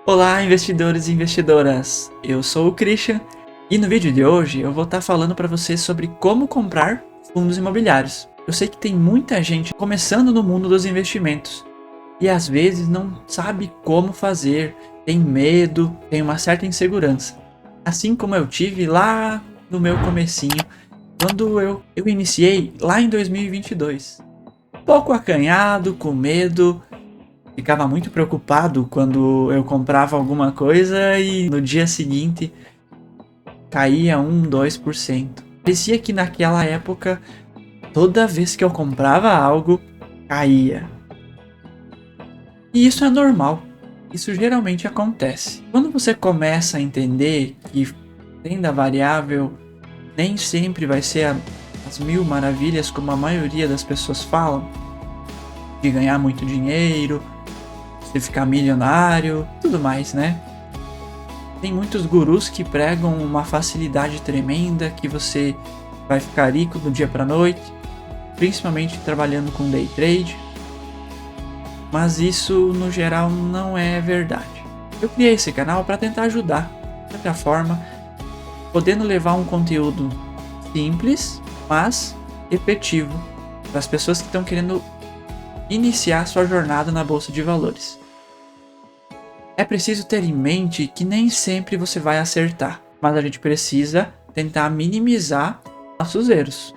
Olá, investidores e investidoras! Eu sou o Christian e no vídeo de hoje eu vou estar falando para vocês sobre como comprar fundos imobiliários. Eu sei que tem muita gente começando no mundo dos investimentos e às vezes não sabe como fazer, tem medo, tem uma certa insegurança. Assim como eu tive lá no meu comecinho, quando eu iniciei lá em 2022. Pouco acanhado, com medo. Ficava muito preocupado quando eu comprava alguma coisa e no dia seguinte caía 2%. Parecia que naquela época, toda vez que eu comprava algo, caía. E isso é normal. Isso geralmente acontece. Quando você começa a entender que renda variável nem sempre vai ser as mil maravilhas como a maioria das pessoas falam, de ganhar muito dinheiro, você ficar milionário, tudo mais, né? Tem muitos gurus que pregam uma facilidade tremenda, que você vai ficar rico do dia para noite, principalmente trabalhando com day trade. Mas isso, no geral, não é verdade. Eu criei esse canal para tentar ajudar, de outra forma, podendo levar um conteúdo simples, mas efetivo, para as pessoas que estão querendo iniciar sua jornada na Bolsa de Valores. É preciso ter em mente que nem sempre você vai acertar, mas a gente precisa tentar minimizar nossos erros.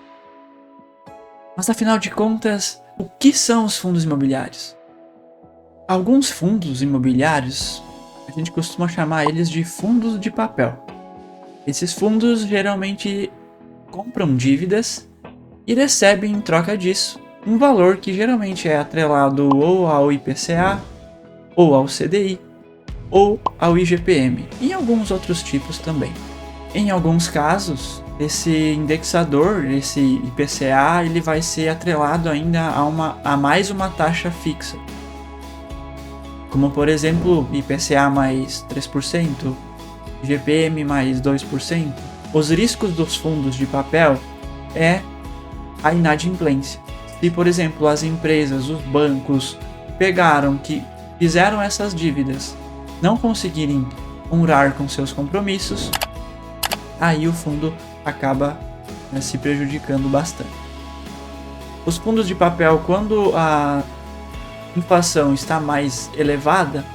Mas afinal de contas, o que são os fundos imobiliários? Alguns fundos imobiliários, a gente costuma chamar eles de fundos de papel. Esses fundos geralmente compram dívidas e recebem em troca disso um valor que geralmente é atrelado ou ao IPCA, ou ao CDI, ou ao IGPM, e alguns outros tipos também. Em alguns casos, esse indexador, esse IPCA, ele vai ser atrelado ainda a mais uma taxa fixa. Como por exemplo, IPCA mais 3%, IGPM mais 2%. Os riscos dos fundos de papel é a inadimplência. Se, por exemplo, as empresas, os bancos que fizeram essas dívidas, não conseguirem honrar com seus compromissos, aí o fundo acaba se prejudicando bastante. Os fundos de papel, quando a inflação está mais elevada,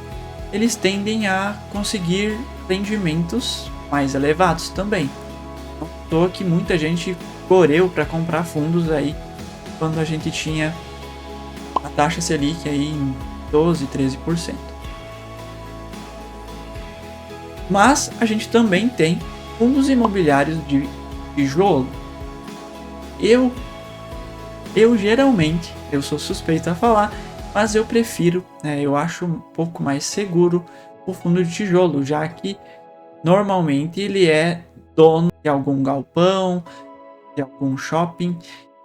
eles tendem a conseguir rendimentos mais elevados também. Não à toa que muita gente correu para comprar fundos aí quando a gente tinha a taxa Selic aí em 12, 13%. Mas a gente também tem fundos imobiliários de tijolo. Eu geralmente, eu sou suspeito a falar, mas eu prefiro, eu acho um pouco mais seguro o fundo de tijolo, já que normalmente ele é dono de algum galpão, de algum shopping.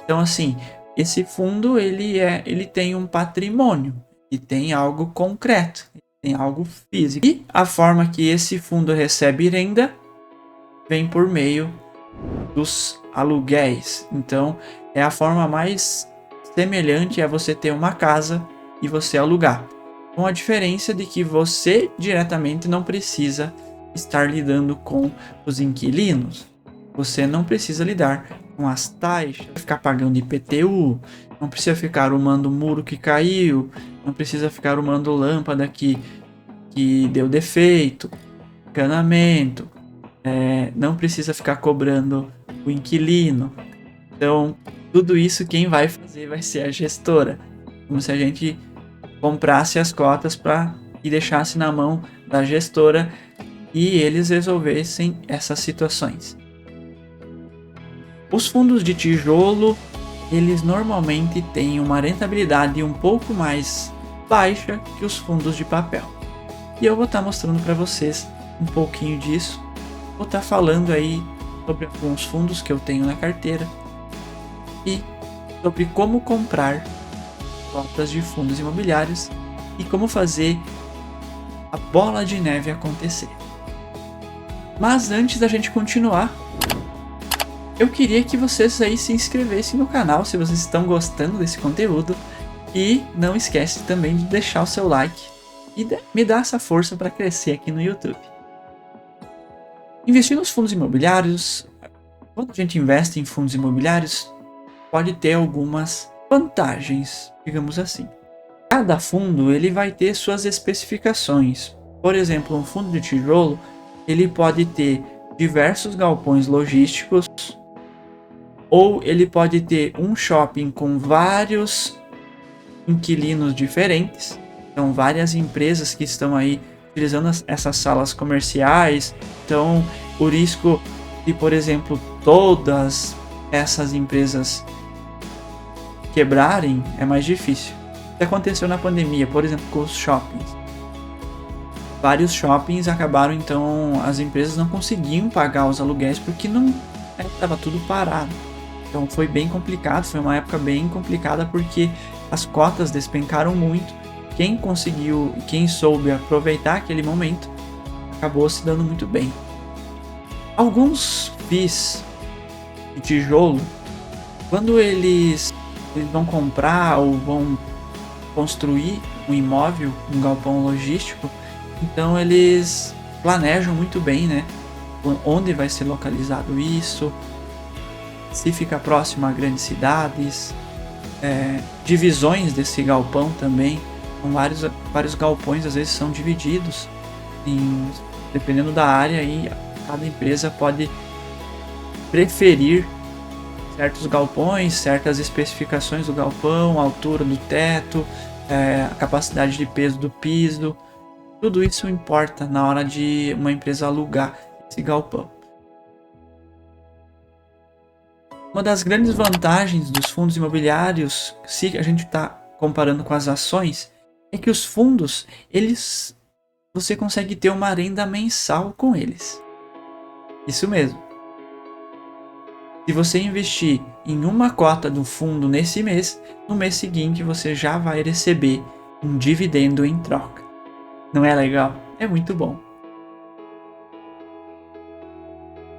Então assim, esse fundo ele tem um patrimônio e tem algo concreto, tem algo físico. E a forma que esse fundo recebe renda vem por meio dos aluguéis. Então é a forma mais semelhante a você ter uma casa e você alugar. Com a diferença de que você diretamente não precisa estar lidando com os inquilinos. Você não precisa lidar com as taxas, ficar pagando IPTU, não precisa ficar arrumando muro que caiu, não precisa ficar arrumando lâmpada que deu defeito, encanamento, não precisa ficar cobrando o inquilino. Então, tudo isso quem vai fazer vai ser a gestora. Como se a gente comprasse as cotas e deixasse na mão da gestora e eles resolvessem essas situações. Os fundos de tijolo, eles normalmente têm uma rentabilidade um pouco mais baixa que os fundos de papel. E eu vou estar mostrando para vocês um pouquinho disso. Vou estar falando aí sobre alguns fundos que eu tenho na carteira e sobre como comprar cotas de fundos imobiliários e como fazer a bola de neve acontecer. Mas antes da gente continuar, eu queria que vocês aí se inscrevessem no canal se vocês estão gostando desse conteúdo e não esquece também de deixar o seu like e me dá essa força para crescer aqui no YouTube. Investir nos fundos imobiliários, quando a gente investe em fundos imobiliários, pode ter algumas vantagens, digamos assim. Cada fundo ele vai ter suas especificações. Por exemplo, um fundo de tijolo ele pode ter diversos galpões logísticos, ou ele pode ter um shopping com vários inquilinos diferentes, então várias empresas que estão aí utilizando essas salas comerciais. Então o risco de, por exemplo, todas essas empresas quebrarem é mais difícil. O que aconteceu na pandemia, por exemplo, com os shoppings? Vários shoppings acabaram, então as empresas não conseguiam pagar os aluguéis porque não estava tudo parado. Então foi bem complicado, foi uma época bem complicada porque as cotas despencaram muito. Quem conseguiu, quem soube aproveitar aquele momento, acabou se dando muito bem. Alguns FIIs de tijolo, quando eles vão comprar ou vão construir um imóvel, um galpão logístico, então eles planejam muito bem, né? Onde vai ser localizado isso, se fica próximo a grandes cidades, divisões desse galpão também. Então, vários galpões às vezes são divididos, dependendo da área, e cada empresa pode preferir certos galpões, certas especificações do galpão, a altura do teto, a capacidade de peso do piso. Tudo isso importa na hora de uma empresa alugar esse galpão. Uma das grandes vantagens dos fundos imobiliários, se a gente está comparando com as ações, é que os fundos, você consegue ter uma renda mensal com eles. Isso mesmo. Se você investir em uma cota do fundo nesse mês, no mês seguinte você já vai receber um dividendo em troca. Não é legal? É muito bom.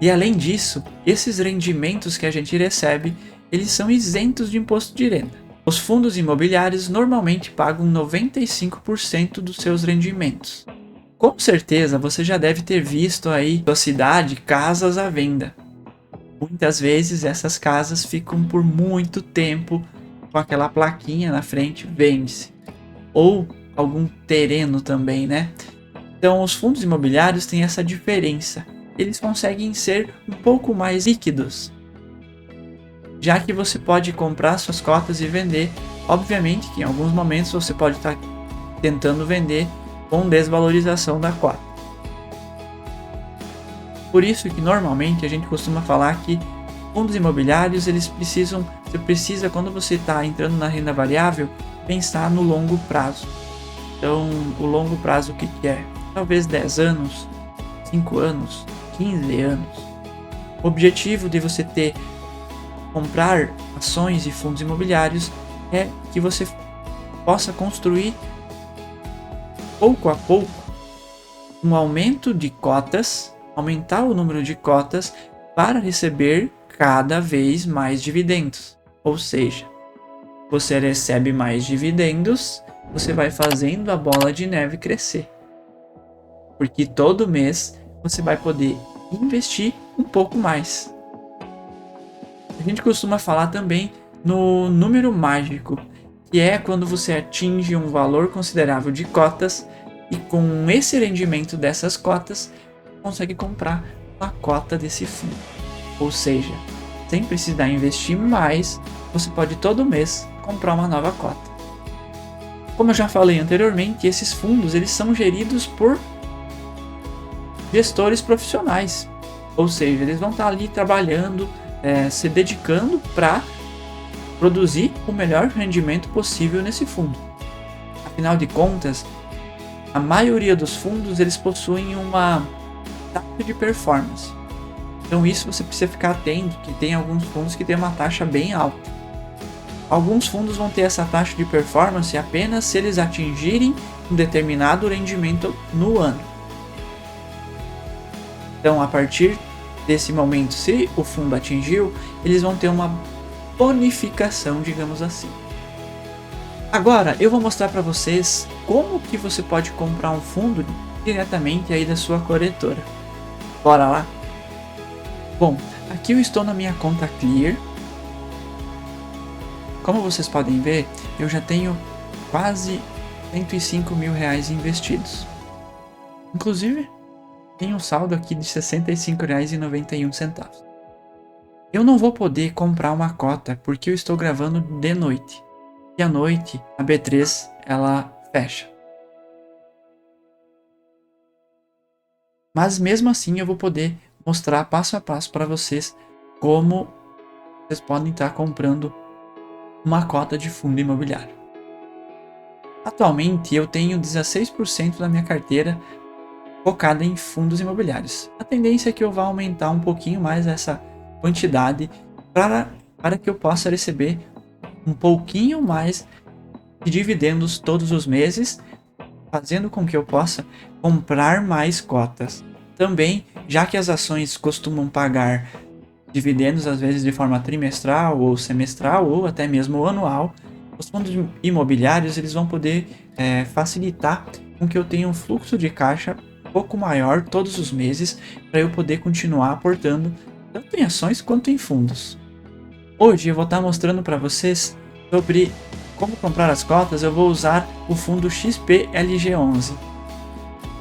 E além disso, esses rendimentos que a gente recebe, eles são isentos de imposto de renda. Os fundos imobiliários normalmente pagam 95% dos seus rendimentos. Com certeza você já deve ter visto aí na sua cidade casas à venda. Muitas vezes essas casas ficam por muito tempo com aquela plaquinha na frente, vende-se. Ou algum terreno também, né? Então os fundos imobiliários têm essa diferença. Eles conseguem ser um pouco mais líquidos, já que você pode comprar suas cotas e vender. Obviamente que em alguns momentos você pode estar tentando vender com desvalorização da cota. Por isso que normalmente a gente costuma falar que fundos imobiliários, você precisa, quando você está entrando na renda variável, pensar no longo prazo. Então o longo prazo o que é? Talvez 10 anos, 5 anos, 15 anos. O objetivo de você comprar ações e fundos imobiliários é que você possa construir pouco a pouco um aumento de cotas, aumentar o número de cotas para receber cada vez mais dividendos. Ou seja, você recebe mais dividendos, você vai fazendo a bola de neve crescer. Porque todo mês você vai poder investir um pouco mais. A gente costuma falar também no número mágico, que é quando você atinge um valor considerável de cotas e com esse rendimento dessas cotas, consegue comprar uma cota desse fundo. Ou seja, sem precisar investir mais, você pode todo mês comprar uma nova cota. Como eu já falei anteriormente, esses fundos eles são geridos por gestores profissionais, ou seja, eles vão estar ali trabalhando, se dedicando para produzir o melhor rendimento possível nesse fundo. Afinal de contas, a maioria dos fundos eles possuem uma taxa de performance. Então isso você precisa ficar atento, que tem alguns fundos que tem uma taxa bem alta. Alguns fundos vão ter essa taxa de performance apenas se eles atingirem um determinado rendimento no ano. Então, a partir desse momento, se o fundo atingiu, eles vão ter uma bonificação, digamos assim. Agora eu vou mostrar para vocês como que você pode comprar um fundo diretamente aí da sua corretora. Bora lá? Bom, aqui eu estou na minha conta Clear. Como vocês podem ver, eu já tenho quase 105 mil reais investidos. Inclusive, tenho um saldo aqui de R$ 65,91. Eu não vou poder comprar uma cota porque eu estou gravando de noite. E à noite a B3 ela fecha. Mas mesmo assim eu vou poder mostrar passo a passo para vocês como vocês podem estar comprando uma cota de fundo imobiliário. Atualmente eu tenho 16% da minha carteira focada em fundos imobiliários. A tendência é que eu vá aumentar um pouquinho mais essa quantidade para que eu possa receber um pouquinho mais de dividendos todos os meses, fazendo com que eu possa comprar mais cotas. Também, já que as ações costumam pagar dividendos às vezes de forma trimestral ou semestral ou até mesmo anual, os fundos imobiliários eles vão poder facilitar com que eu tenha um fluxo de caixa um pouco maior todos os meses para eu poder continuar aportando tanto em ações quanto em fundos. Hoje eu vou estar mostrando para vocês sobre como comprar as cotas. Eu vou usar o fundo XPLG11,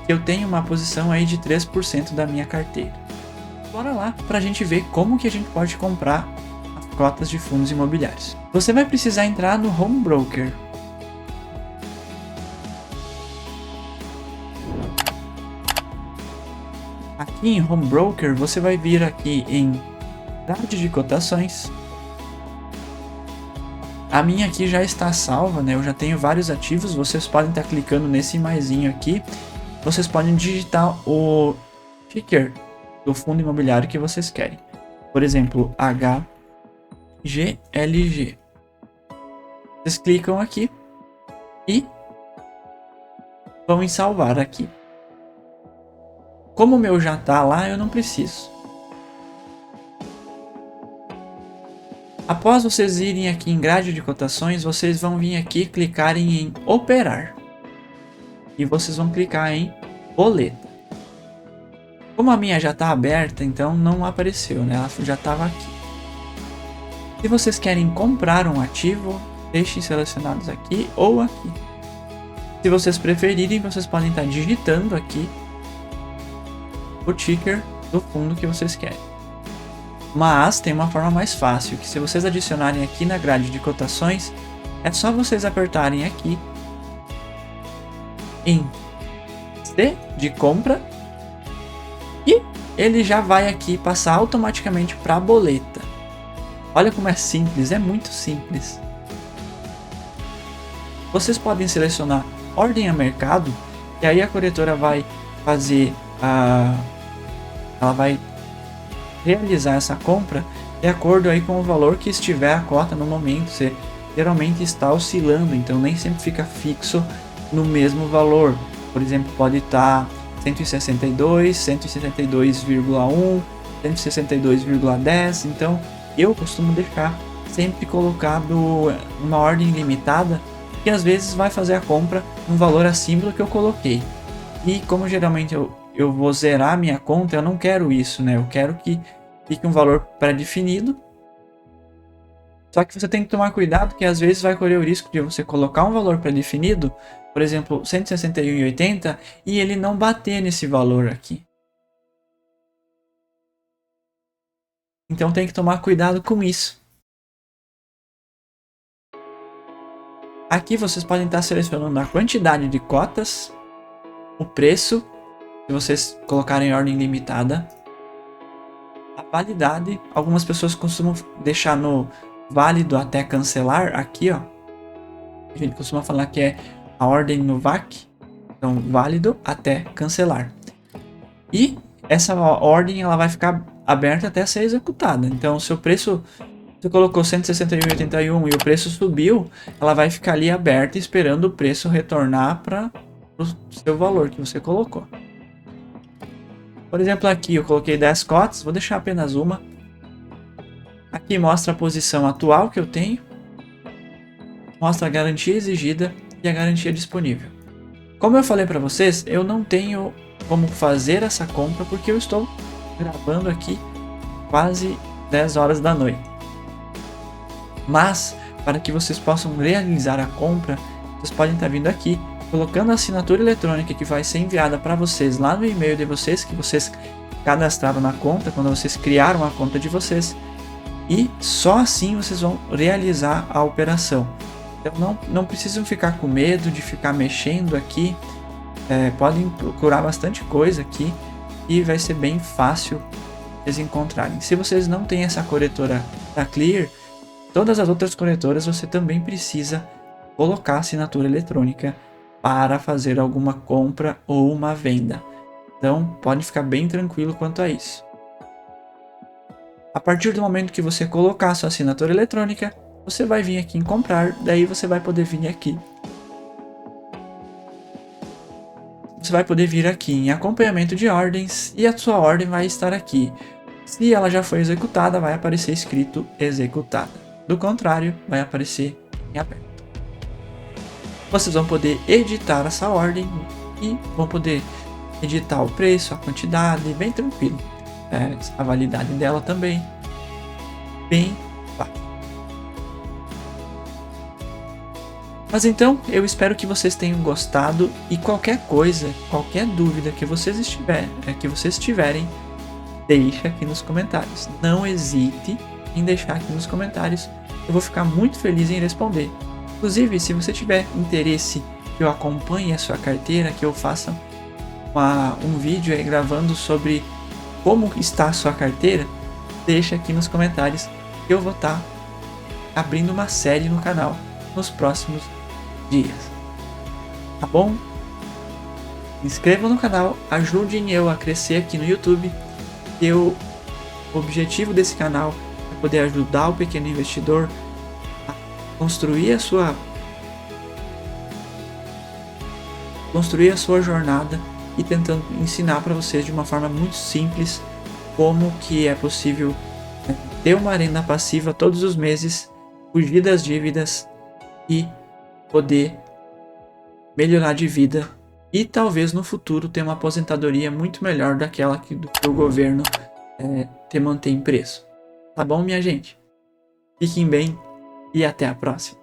que eu tenho uma posição aí de 3% da minha carteira. Bora lá para a gente ver como que a gente pode comprar as cotas de fundos imobiliários. Você vai precisar entrar no Home Broker. Aqui em Home Broker você vai vir aqui em grade de cotações. A minha aqui já está salva, né? Eu já tenho vários ativos. Vocês podem estar clicando nesse maisinho aqui. Vocês podem digitar o ticker do fundo imobiliário que vocês querem. Por exemplo, HGLG. Vocês clicam aqui e vão em salvar aqui. Como o meu já está lá, eu não preciso. Após vocês irem aqui em grade de cotações, vocês vão vir aqui clicarem em operar. E vocês vão clicar em boleta. Como a minha já está aberta, então não apareceu, né? Ela já estava aqui. Se vocês querem comprar um ativo, deixem selecionados aqui ou aqui. Se vocês preferirem, vocês podem estar digitando aqui o ticker do fundo que vocês querem. Mas tem uma forma mais fácil, que se vocês adicionarem aqui na grade de cotações, é só vocês apertarem aqui em C de compra e ele já vai aqui passar automaticamente para a boleta. Olha como é simples, é muito simples. Vocês podem selecionar ordem a mercado e aí a corretora vai fazer ela vai realizar essa compra de acordo aí com o valor que estiver a cota no momento. Você geralmente está oscilando, então nem sempre fica fixo no mesmo valor. Por exemplo, pode estar 162, 162,1, 162,10. Então eu costumo deixar sempre colocado uma ordem limitada, que às vezes vai fazer a compra um valor acima do que eu coloquei. E como geralmente eu vou zerar minha conta, eu não quero isso, né? Eu quero que fique um valor pré-definido. Só que você tem que tomar cuidado, que às vezes vai correr o risco de você colocar um valor pré-definido, por exemplo, 161,80, e ele não bater nesse valor aqui. Então tem que tomar cuidado com isso. Aqui vocês podem estar selecionando a quantidade de cotas, o preço, se vocês colocarem em ordem limitada, a validade. Algumas pessoas costumam deixar no válido até cancelar aqui, ó. A gente costuma falar que é a ordem no VAC, então válido até cancelar. E essa ordem ela vai ficar aberta até ser executada. Então, se o preço, você colocou 161,81 e o preço subiu, ela vai ficar ali aberta esperando o preço retornar para o seu valor que você colocou. Por exemplo, aqui eu coloquei 10 cotas, vou deixar apenas uma. Aqui mostra a posição atual que eu tenho. mostra a garantia exigida e a garantia disponível. Como eu falei para vocês, eu não tenho como fazer essa compra porque eu estou gravando aqui quase 10 horas da noite. Mas, para que vocês possam realizar a compra, vocês podem estar vindo aqui, colocando a assinatura eletrônica que vai ser enviada para vocês lá no e-mail de vocês, que vocês cadastraram na conta, quando vocês criaram a conta de vocês, e só assim vocês vão realizar a operação. Então não precisam ficar com medo de ficar mexendo aqui, podem procurar bastante coisa aqui e vai ser bem fácil eles encontrarem. Se vocês não têm essa corretora da Clear, todas as outras corretoras você também precisa colocar assinatura eletrônica para fazer alguma compra ou uma venda. Então pode ficar bem tranquilo quanto a isso. A partir do momento que você colocar a sua assinatura eletrônica, você vai vir aqui em comprar, daí você vai poder vir aqui. Você vai poder vir aqui em acompanhamento de ordens e a sua ordem vai estar aqui. Se ela já foi executada, vai aparecer escrito executada. Do contrário, vai aparecer em aberto. Vocês vão poder editar essa ordem e vão poder editar o preço, a quantidade, bem tranquilo. A validade dela também, bem fácil. Mas então, eu espero que vocês tenham gostado e qualquer coisa, qualquer dúvida que vocês tiverem, deixa aqui nos comentários. Não hesite em deixar aqui nos comentários, eu vou ficar muito feliz em responder. Inclusive, se você tiver interesse que eu acompanhe a sua carteira, que eu faça um vídeo aí gravando sobre como está a sua carteira, deixa aqui nos comentários que eu vou estar abrindo uma série no canal nos próximos dias. Tá bom? Se inscrevam no canal, ajudem eu a crescer aqui no YouTube. O objetivo desse canal é poder ajudar o pequeno investidor a construir a sua jornada e tentando ensinar para vocês de uma forma muito simples como que é possível ter uma renda passiva todos os meses, fugir das dívidas e poder melhorar de vida e talvez no futuro ter uma aposentadoria muito melhor daquela que o governo te mantém preso. Tá bom, minha gente? Fiquem bem e até a próxima.